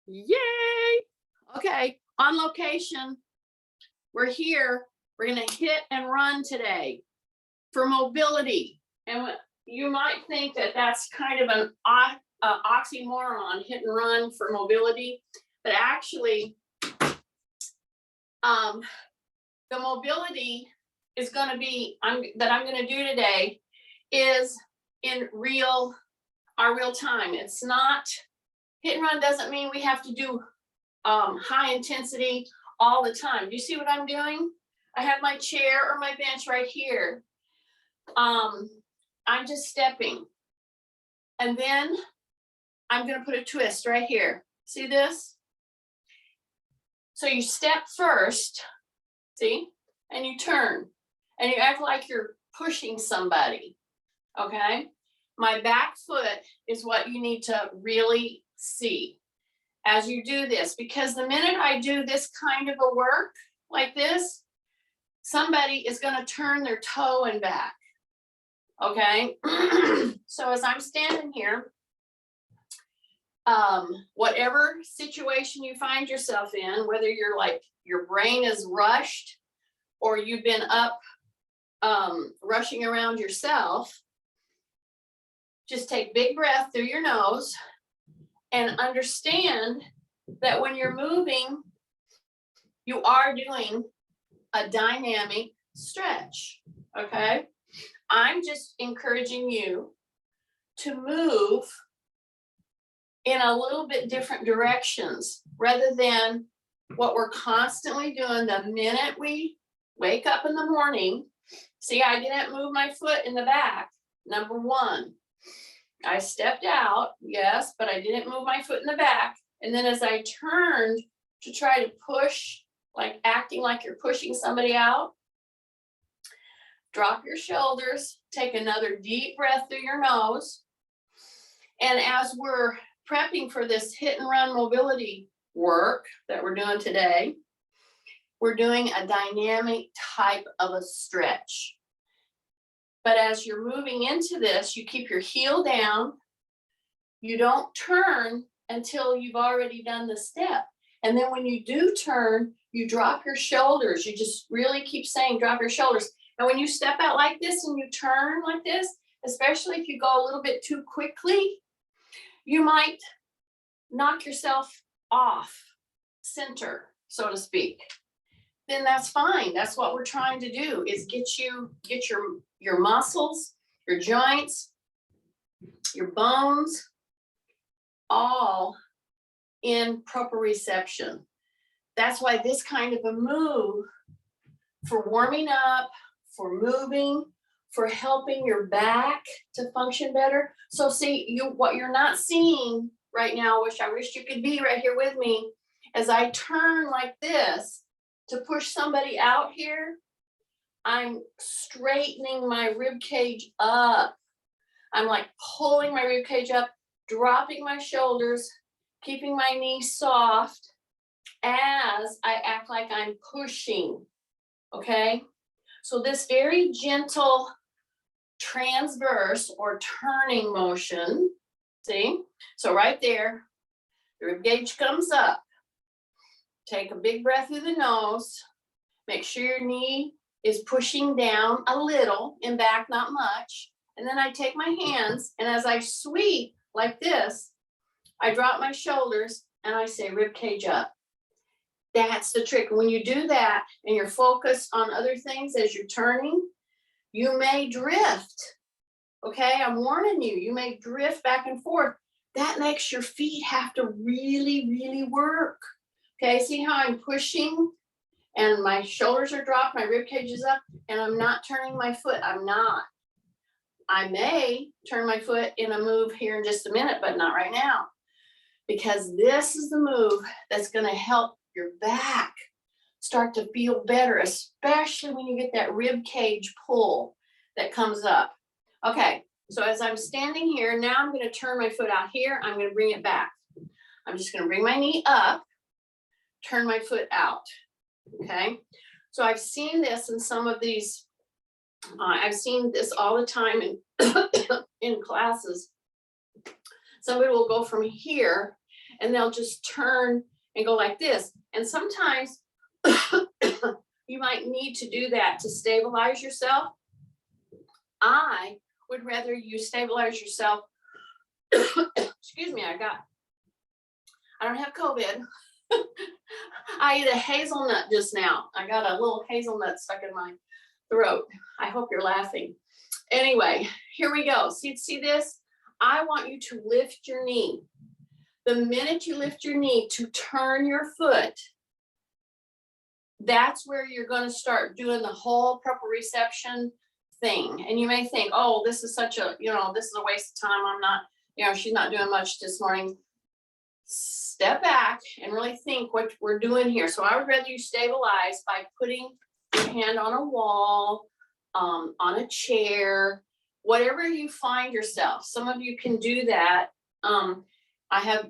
Yay! Okay, on location, we're here. We're going to hit and run today for mobility. And you might think that that's kind of an oxymoron, hit and run for mobility, but actually, the mobility is going to be that I'm going to do today is in our real time. It's not hit and run. Doesn't mean we have to do high intensity all the time. Do you see what I'm doing? I have my chair or my bench right here. I'm just stepping, and then I'm going to put a twist right here. See this? So you step first, see, and you turn, and you act like you're pushing somebody. Okay, my back foot is what you need to really see as you do this, because the minute I do this kind of a work like this, somebody is going to turn their toe and back. Okay, so as I'm standing here, whatever situation you find yourself in, whether you're like your brain is rushed or you've been up rushing around yourself, just take big breath through your nose and understand that when you're moving, you are doing a dynamic stretch. Okay, I'm just encouraging you to move in a little bit different directions rather than what we're constantly doing the minute we wake up in the morning. See, I didn't move my foot in the back. Number one, I stepped out, yes, but I didn't move my foot in the back. And then as I turned to try to push, like acting like you're pushing somebody out, drop your shoulders, take another deep breath through your nose. And as we're prepping for this hit and run mobility work that we're doing today, we're doing a dynamic type of a stretch. But as you're moving into this, you keep your heel down. You don't turn until you've already done the step. And then when you do turn, you drop your shoulders. You just really keep saying, drop your shoulders. And when you step out like this and you turn like this, especially if you go a little bit too quickly, you might knock yourself off center, so to speak. Then that's fine. That's what we're trying to do, is get your muscles, your joints, your bones, all in proprioception. That's why this kind of a move for warming up, for moving, for helping your back to function better. So see, what you're not seeing right now, I wish you could be right here with me, as I turn like this to push somebody out here, I'm straightening my rib cage up. I'm like pulling my rib cage up, dropping my shoulders, keeping my knees soft as I act like I'm pushing. Okay, so this very gentle transverse or turning motion, see? So right there, the rib cage comes up. Take a big breath through the nose. Make sure your knee is pushing down a little and back, not much. And then I take my hands, and as I sweep like this, I drop my shoulders and I say rib cage up. That's the trick. When you do that and you're focused on other things as you're turning, you may drift. Okay, I'm warning you, you may drift back and forth. That makes your feet have to really, really work. Okay, see how I'm pushing and my shoulders are dropped, my rib cage is up, and I'm not turning my foot. I'm not. I may turn my foot in a move here in just a minute, but not right now, because this is the move that's going to help your back start to feel better, especially when you get that rib cage pull that comes up. Okay, so as I'm standing here, now I'm going to turn my foot out here. I'm going to bring it back. I'm just going to bring my knee up, turn my foot out. Okay, so I've seen this in some of these, I've seen this all the time in classes. Somebody will go from here and they'll just turn and go like this. And sometimes you might need to do that to stabilize yourself. I would rather you stabilize yourself. Excuse me, I don't have COVID. I ate a hazelnut just now. I got a little hazelnut stuck in my throat. I hope you're laughing. Anyway, here we go. See this? I want you to lift your knee. The minute you lift your knee to turn your foot, that's where you're going to start doing the whole proprioception thing. And you may think, oh, this is such a, this is a waste of time. I'm not, she's not doing much this morning. Step back and really think what we're doing here. So I would rather you stabilize by putting your hand on a wall, on a chair, whatever you find yourself. Some of you can do that.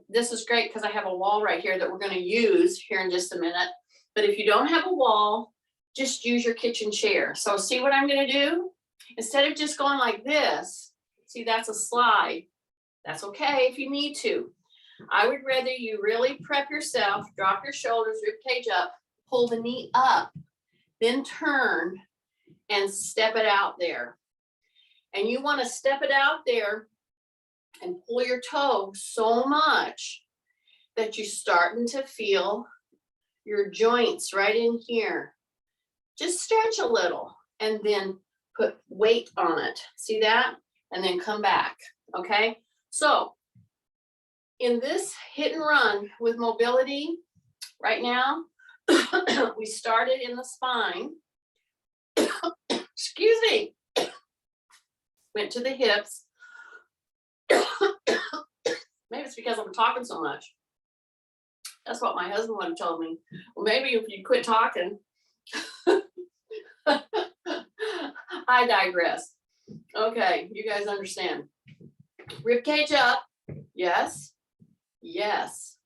This is great because I have a wall right here that we're going to use here in just a minute. But if you don't have a wall, just use your kitchen chair. So see what I'm going to do? Instead of just going like this, see, that's a slide. That's okay if you need to. I would rather you really prep yourself, drop your shoulders, rib cage up, pull the knee up, then turn and step it out there. And you want to step it out there and pull your toe so much that you're starting to feel your joints right in here. Just stretch a little and then put weight on it. See that? And then come back. Okay. So in this hit and run with mobility right now, we started in the spine. Excuse me. Went to the hips. Maybe it's because I'm talking so much. That's what my husband would have told me. Well, maybe if you quit talking. I digress. Okay, you guys understand. Rib cage up. Yes. Yes.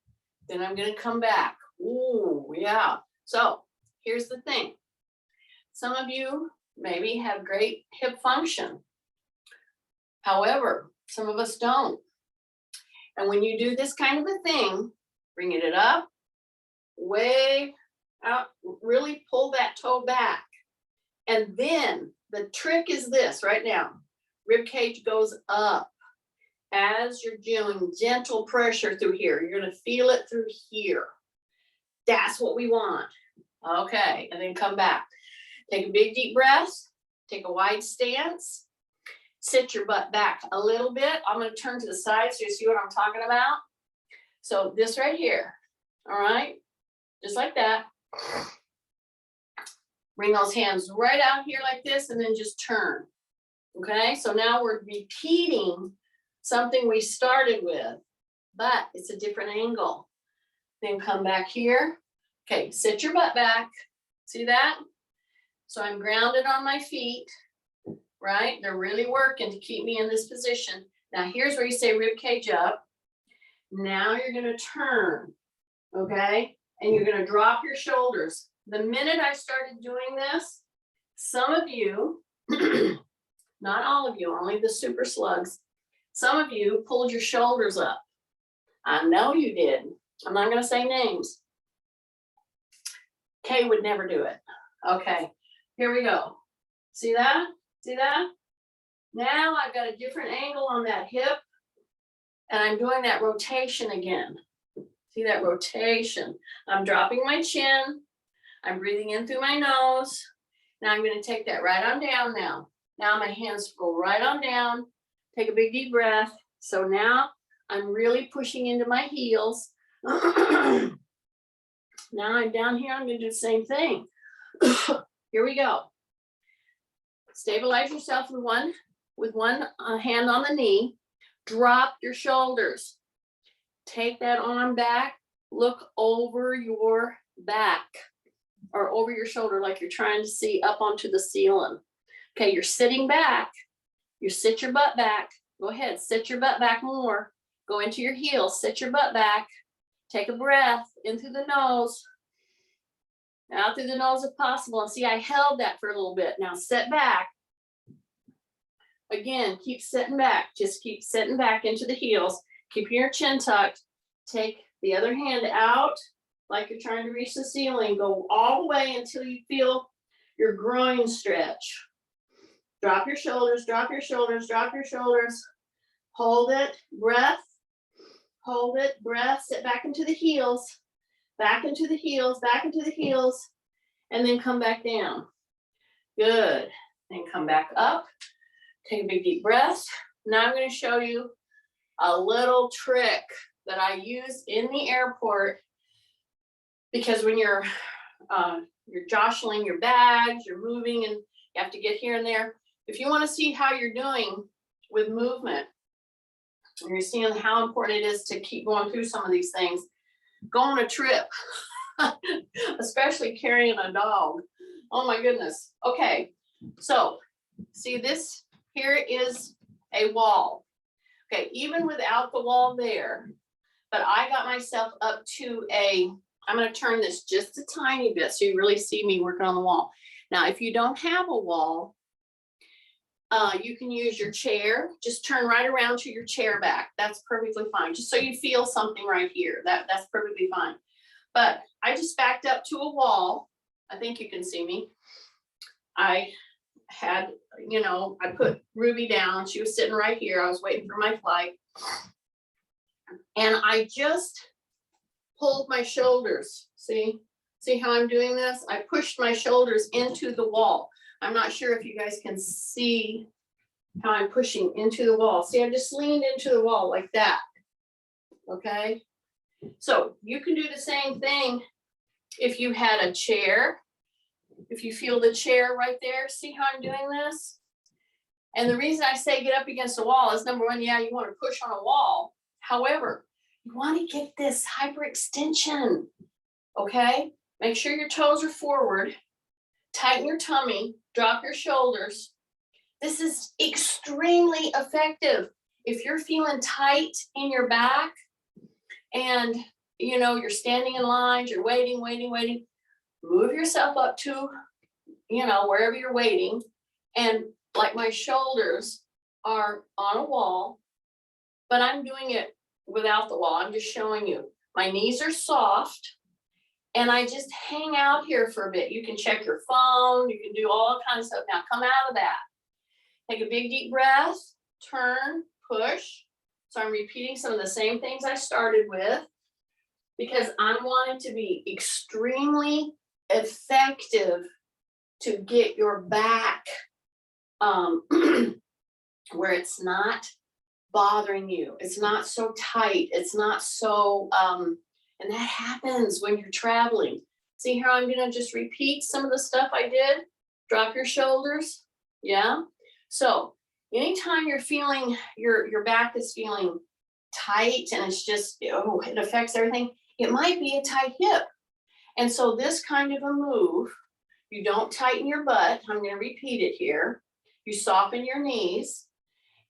Then I'm going to come back. Ooh, yeah. So here's the thing. Some of you maybe have great hip function. However, some of us don't. And when you do this kind of a thing, bringing it up, way out, really pull that toe back. And then the trick is this right now. Rib cage goes up as you're doing gentle pressure through here. You're going to feel it through here. That's what we want. Okay, and then come back. Take a big deep breath. Take a wide stance. Sit your butt back a little bit. I'm going to turn to the side so you see what I'm talking about. So this right here. All right, just like that. Bring those hands right out here like this and then just turn. Okay, so now we're repeating something we started with, but it's a different angle. Then come back here. Okay, sit your butt back. See that? So I'm grounded on my feet, right? They're really working to keep me in this position. Now here's where you say rib cage up. Now you're going to turn, okay? And you're going to drop your shoulders. The minute I started doing this, some of you, not all of you, only the super slugs, some of you pulled your shoulders up. I know you did. I'm not going to say names. Kay would never do it. Okay, here we go. See that? See that? Now I've got a different angle on that hip, and I'm doing that rotation again. See that rotation? I'm dropping my chin. I'm breathing in through my nose. Now I'm going to take that right on down now. Now my hands go right on down. Take a big deep breath. So now I'm really pushing into my heels. Now I'm down here. I'm going to do the same thing. Here we go. Stabilize yourself with one hand on the knee. Drop your shoulders. Take that arm back. Look over your back or over your shoulder like you're trying to see up onto the ceiling. Okay, you're sitting back. You sit your butt back. Go ahead, sit your butt back more. Go into your heels, sit your butt back. Take a breath in through the nose. Out through the nose if possible. And see, I held that for a little bit. Now sit back. Again, keep sitting back. Just keep sitting back into the heels. Keep your chin tucked. Take The other hand out like you're trying to reach the ceiling. Go all the way until you feel your groin stretch. Drop your shoulders, drop your shoulders, drop your shoulders. Hold it, breath. Hold it, breath. Sit back into the heels, back into the heels, back into the heels, and then come back down. Good. Then come back up. Take a big deep breath. Now I'm going to show you a little trick that I use in the airport, because when you're jostling your bags, you're moving and you have to get here and there. If you want to see how you're doing with movement, and you're seeing how important it is to keep going through some of these things, go on a trip, especially carrying a dog. Oh my goodness. Okay, so see this here is a wall. Okay, even without the wall there, but I got myself up to I'm going to turn this just a tiny bit so you really see me working on the wall. Now, if you don't have a wall, you can use your chair. Just turn right around to your chair back. That's perfectly fine. Just so you feel something right here. That's perfectly fine. But I just backed up to a wall. I think you can see me. I had, I put Ruby down. She was sitting right here. I was waiting for my flight. And I just pulled my shoulders. See how I'm doing this? I pushed my shoulders into the wall. I'm not sure if you guys can see how I'm pushing into the wall. See, I just leaned into the wall like that. Okay. So you can do the same thing if you had a chair. If you feel the chair right there, see how I'm doing this? And the reason I say get up against the wall is, number one, yeah, you want to push on a wall. However, you want to get this hyperextension. Okay. Make sure your toes are forward. Tighten your tummy, drop your shoulders. This is extremely effective. If you're feeling tight in your back and you're standing in lines, you're waiting, move yourself up to, wherever you're waiting. And like my shoulders are on a wall, but I'm doing it without the wall. I'm just showing you. My knees are soft. And I just hang out here for a bit. You can check your phone. You can do all kinds of stuff. Now come out of that. Take a big deep breath. Turn, push. So I'm repeating some of the same things I started with, because I'm wanting to be extremely effective to get your back where it's not bothering you. It's not so tight. It's not so and that happens when you're traveling. See how I'm gonna just repeat some of the stuff I did? Drop your shoulders, yeah? So anytime you're feeling, your back is feeling tight and it's just, it affects everything, it might be a tight hip. And so this kind of a move, you don't tighten your butt. I'm gonna repeat it here. You soften your knees.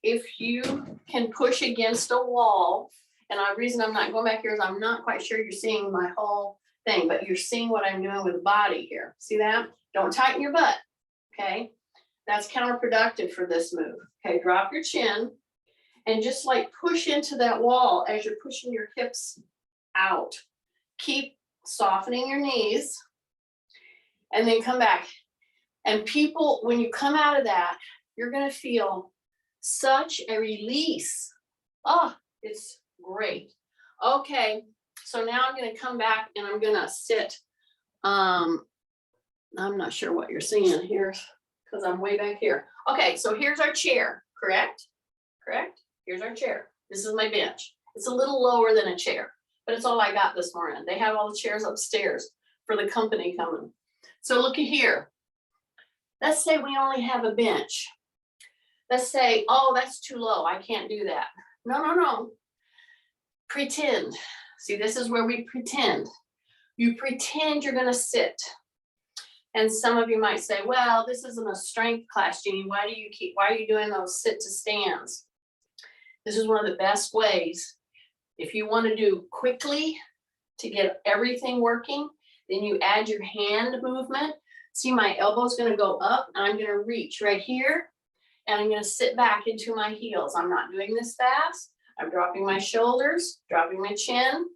If you can push against a wall, and the reason I'm not going back here is I'm not quite sure you're seeing my whole thing, but you're seeing what I'm doing with the body here. See that? Don't tighten your butt, okay? That's counterproductive for this move. Okay, drop your chin and just like push into that wall as you're pushing your hips out. Keep softening your knees and then come back. And people, when you come out of that, you're gonna feel such a release. Oh, it's great. Okay, so now I'm going to come back and I'm going to sit. I'm not sure what you're seeing here because I'm way back here. Okay, so here's our chair, correct? Here's our chair. This is my bench. It's a little lower than a chair, but it's all I got this morning. They have all the chairs upstairs for the company coming. So looky here. Let's say we only have a bench. Let's say, oh, that's too low. I can't do that. No. Pretend. See, this is where we pretend. You pretend you're going to sit. And some of you might say, well, this isn't a strength class, Jeannie. Why are you doing those sit to stands? This is one of the best ways. If you want to do quickly to get everything working, then you add your hand movement. See, my elbow's going to go up and I'm going to reach right here and I'm going to sit back into my heels. I'm not doing this fast. I'm dropping my shoulders, dropping my chin,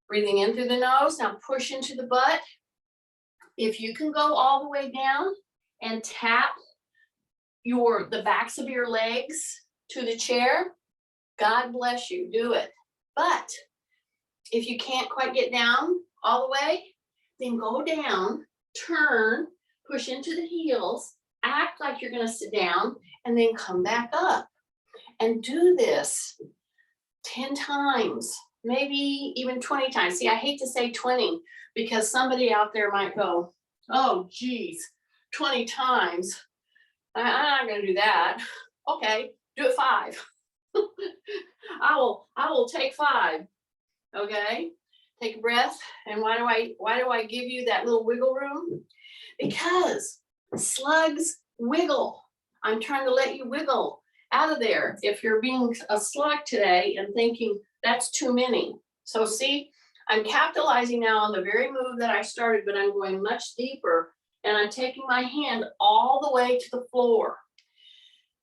Breathing in through the nose. Now push into the butt. If you can go all the way down and tap the backs of your legs to the chair, God bless you, do it. But if you can't quite get down all the way, then go down, turn, push into the heels, act like you're gonna sit down, and then come back up. And do this 10 times, maybe even 20 times. See, I hate to say 20 because somebody out there might go, oh, geez, 20 times. I'm not gonna do that. Okay, do it 5. I will take 5. Okay, take a breath. And why do I give you that little wiggle room? Because slugs wiggle. I'm trying to let you wiggle out of there if you're being a slug today and thinking that's too many. So see, I'm capitalizing now on the very move that I started, but I'm going much deeper, and I'm taking my hand all the way to the floor.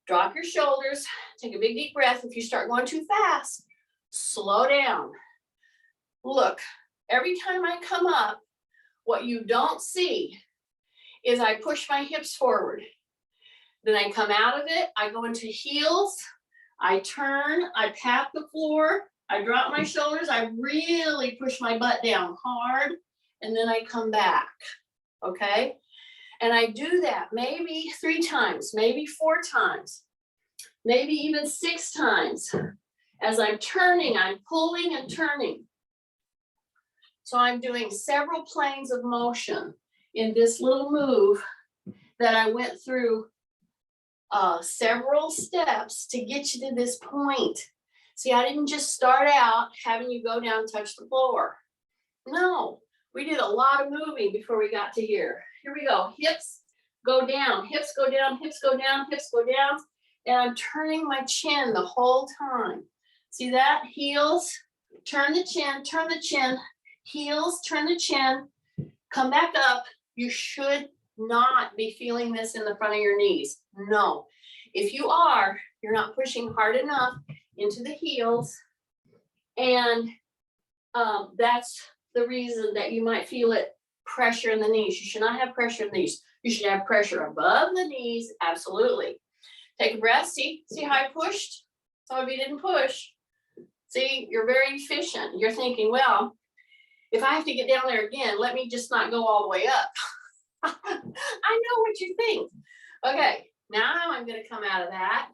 Drop your shoulders, take a big deep breath. If you start going too fast, slow down. Look, every time I come up, what you don't see is I push my hips forward. Then I come out of it, I go into heels, I turn, I pat the floor, I drop my shoulders, I really push my butt down hard, and then I come back, okay? And I do that maybe 3 times, maybe 4 times, maybe even 6 times. As I'm turning, I'm pulling and turning. So I'm doing several planes of motion in this little move that I went through several steps to get you to this point. See, I didn't just start out having you go down and touch the floor. No, we did a lot of moving before we got to here. Here we go. Hips go down, hips go down, hips go down, hips go down. And I'm turning my chin the whole time. See that? Heels, turn the chin, heels, turn the chin, come back up. You should not be feeling this in the front of your knees. No. If you are, you're not pushing hard enough into the heels. And that's the reason that you might feel it pressure in the knees. You should not have pressure in the knees. You should have pressure above the knees. Absolutely. Take a breath. See how I pushed? Some of you didn't push. See, you're very efficient. You're thinking, well, if I have to get down there again, let me just not go all the way up. I know what you think. Okay, now I'm going to come out of that.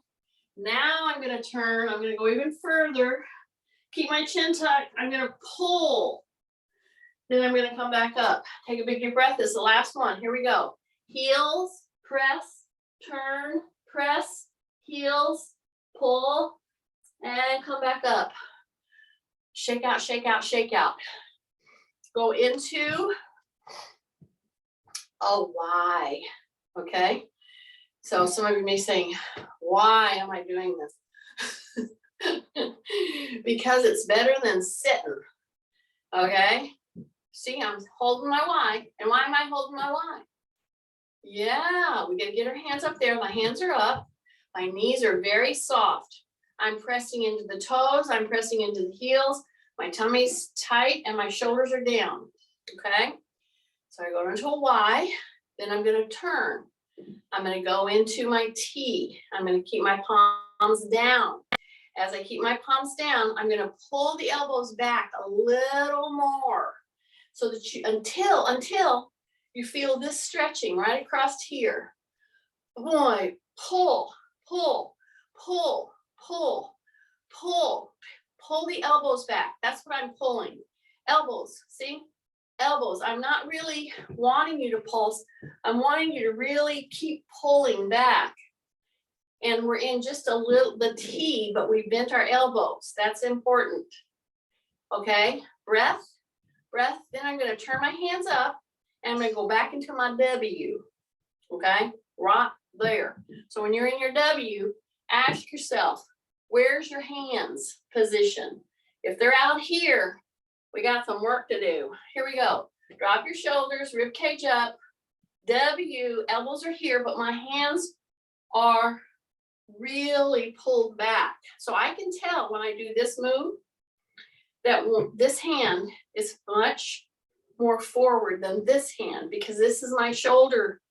Now I'm going to turn. I'm going to go even further. Keep my chin tucked. I'm going to pull. Then I'm going to come back up. Take a big deep breath. This is the last one. Here we go. Heels, press, turn, press, heels, pull, and come back up. Shake out, shake out, shake out. Go into a Y, okay? So some of you may be saying, why am I doing this? Because it's better than sitting, okay? See, I'm holding my Y. And why am I holding my Y? Yeah, we gotta get our hands up there. My hands are up. My knees are very soft. I'm pressing into the toes. I'm pressing into the heels. My tummy's tight and my shoulders are down, okay? So I go into a Y, then I'm gonna turn. I'm gonna go into my T. I'm gonna keep my palms down. As I keep my palms down, I'm gonna pull the elbows back a little more so that you, until you feel this stretching right across here. Boy, pull, pull, pull, pull, pull. Pull the elbows back. That's what I'm pulling. Elbows, see? Elbows. I'm not really wanting you to pulse. I'm wanting you to really keep pulling back. And we're in just a little, the T, but we bent our elbows. That's important. Okay, breath, breath. Then I'm going to turn my hands up and I'm going to go back into my W. Okay, right there. So when you're in your W, ask yourself, where's your hands position? If they're out here, we got some work to do. Here we go. Drop your shoulders, rib cage up. W, elbows are here, but my hands are really pulled back. So I can tell when I do this move this hand is much more forward than this hand, because this is my shoulder.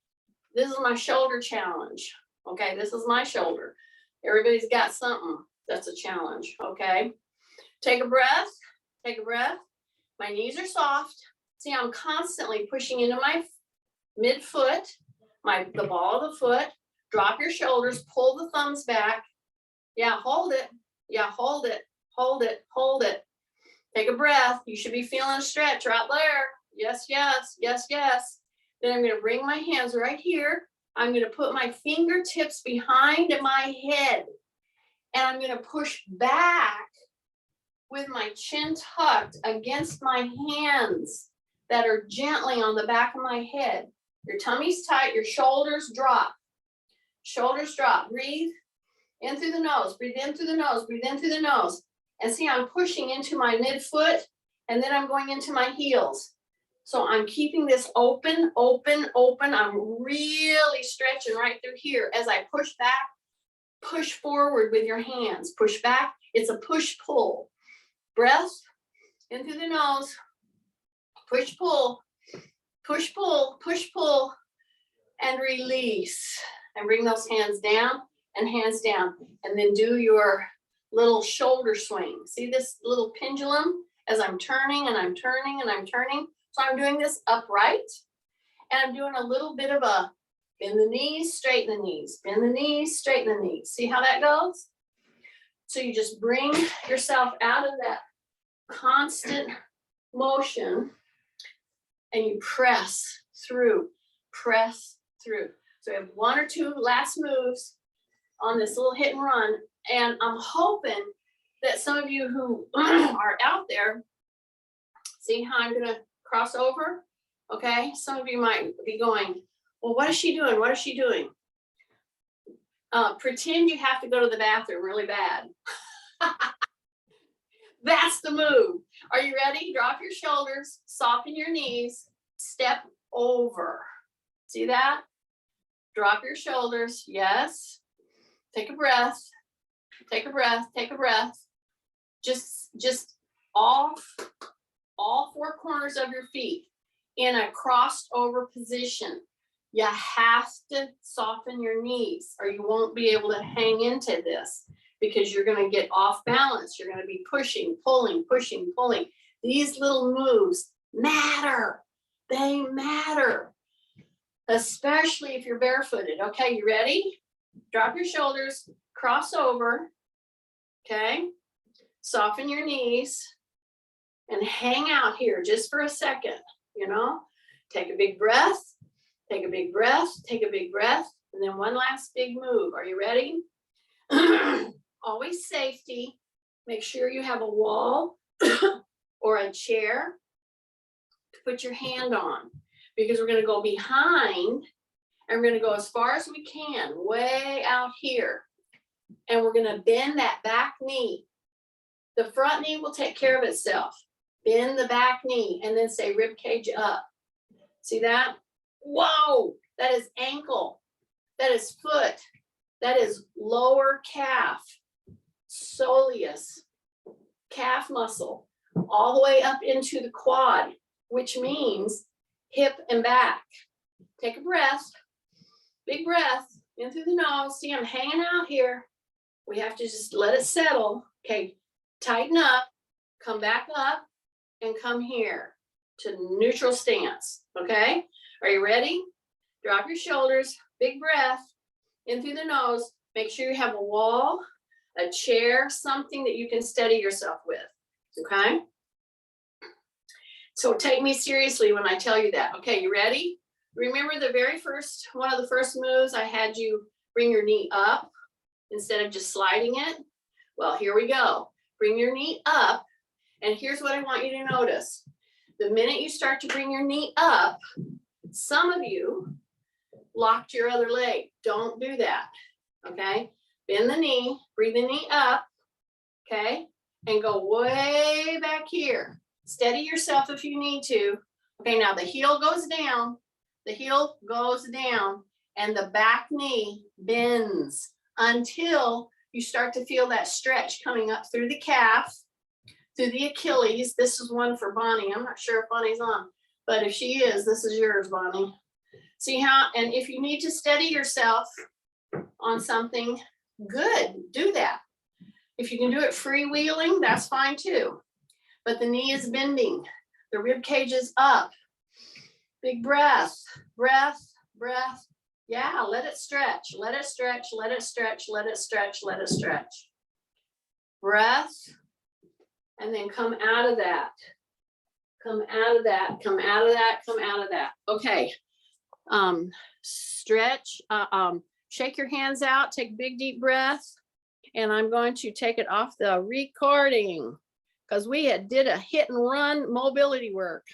This is my shoulder challenge. Okay, this is my shoulder. Everybody's got something that's a challenge. Okay, take a breath. Take a breath. My knees are soft. See, I'm constantly pushing into my midfoot, the ball of the foot. Drop your shoulders, pull the thumbs back. Yeah, hold it. Yeah, hold it. Hold it. Hold it. Take a breath. You should be feeling a stretch right there. Yes, yes, yes, yes. Then I'm going to bring my hands right here. I'm going to put my fingertips behind my head. And I'm going to push back with my chin tucked against my hands that are gently on the back of my head. Your tummy's tight, your shoulders drop. Shoulders drop. Breathe in through the nose. Breathe in through the nose. Breathe in through the nose. And see, I'm pushing into my midfoot, and then I'm going into my heels. So I'm keeping this open, open, open. I'm really stretching right through here. As I push back, push forward with your hands. Push back. It's a push-pull. Breath in through the nose. Push-pull. Push-pull. Push-pull. And release. And bring those hands down and hands down. And then do your little shoulder swing. See this little pendulum as I'm turning and I'm turning and I'm turning. So I'm doing this upright, and I'm doing a little bit of a bend the knees, straighten the knees, bend the knees, straighten the knees. See how that goes? So you just bring yourself out of that constant motion and you press through, press through. So we have one or two last moves on this little hit and run. And I'm hoping that some of you who are out there, see how I'm gonna cross over? Okay, some of you might be going, well, what is she doing? What is she doing? Pretend you have to go to the bathroom really bad. That's the move. Are you ready? Drop your shoulders, soften your knees, step over. See that? Drop your shoulders, yes. Take a breath, take a breath, take a breath. Just off all four corners of your feet in a crossed over position. You have to soften your knees or you won't be able to hang into this because you're going to get off balance. You're going to be pushing, pulling, pushing, pulling. These little moves matter. They matter, especially if you're barefooted. Okay, you ready? Drop your shoulders, cross over. Okay, soften your knees and hang out here just for a second. You know, take a big breath, take a big breath, take a big breath, and then one last big move. Are you ready? Always safety. Make sure you have a wall or a chair to put your hand on, because we're going to go behind and we're going to go as far as we can, way out here. And we're going to bend that back knee. The front knee will take care of itself. Bend the back knee and then say rib cage up. See that? Whoa, that is ankle. That is foot. That is lower calf, soleus, calf muscle, all the way up into the quad, which means hip and back. Take a breath, big breath in through the nose. See, I'm hanging out here. We have to just let it settle. Okay, tighten up, come back up, and come here to neutral stance. Okay, are you ready? Drop your shoulders, big breath in through the nose. Make sure you have a wall, a chair, something that you can steady yourself with. Okay, so take me seriously when I tell you that. Okay, you ready? Remember the very first, one of the first moves, I had you bring your knee up instead of just sliding it? Well, here we go. Bring your knee up, and here's what I want you to notice. The minute you start to bring your knee up, some of you locked your other leg. Don't do that, okay? Bend the knee, bring the knee up, okay? And go way back here. Steady yourself if you need to. Okay, now the heel goes down, the heel goes down, and the back knee bends until you start to feel that stretch coming up through the calf, through the Achilles. This is one for Bonnie. I'm not sure if Bonnie's on, but if she is, this is yours, Bonnie. See how, and if you need to steady yourself on something, good, do that. If you can do it freewheeling, that's fine too. But the knee is bending, the rib cage is up. Big breath, breath, breath. Yeah, let it stretch, let it stretch, let it stretch, let it stretch, let it stretch. Breath, and then come out of that. Come out of that, come out of that, come out of that. Okay. Stretch, shake your hands out, take a big deep breath. And I'm going to take it off the recording because we did a hit and run mobility work.